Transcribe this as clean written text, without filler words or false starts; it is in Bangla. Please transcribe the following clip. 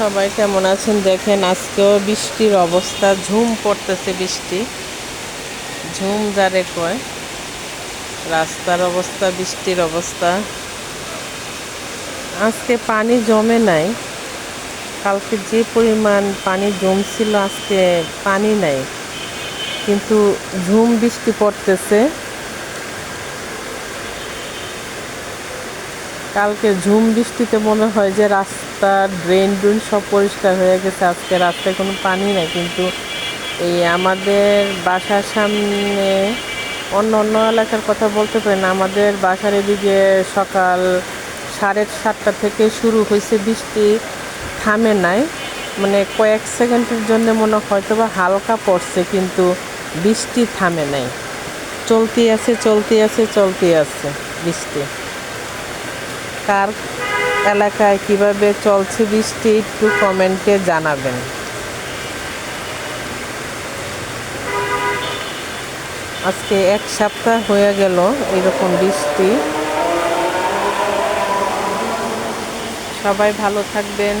সবাই কেমন আছেন? দেখেন আজকেও বৃষ্টির অবস্থা, ঝুম পড়তেছে বৃষ্টি, ঝুম যারে কয়। রাস্তার অবস্থা, বৃষ্টির অবস্থা। আজকে পানি জমে নাই, কালকে যে পরিমাণ পানি জমছিল আজকে পানি নাই, কিন্তু ঝুম বৃষ্টি পড়তেছে। কালকে ঝুম বৃষ্টিতে মনে হয় যে রাস্তার ড্রেন সব পরিষ্কার হয়ে গেছে, আজকে রাস্তায় কোনো পানি নাই। কিন্তু এই আমাদের বাসার সামনে, অন্য এলাকার কথা বলতে পারি না, আমাদের বাসার এদিকে সকাল 7:30 থেকে শুরু হয়েছে বৃষ্টি, থামে নাই। মানে কয়েক সেকেন্ডের জন্য মনে হয়তো বা হালকা পড়ছে, কিন্তু বৃষ্টি থামে নাই, চলতেই আছে বৃষ্টি। কার এলাকায় কিভাবে চলছে বৃষ্টি একটু কমেন্টে জানাবেন। আজকে 1 সপ্তাহ হয়ে গেল এরকম বৃষ্টি। সবাই ভালো থাকবেন।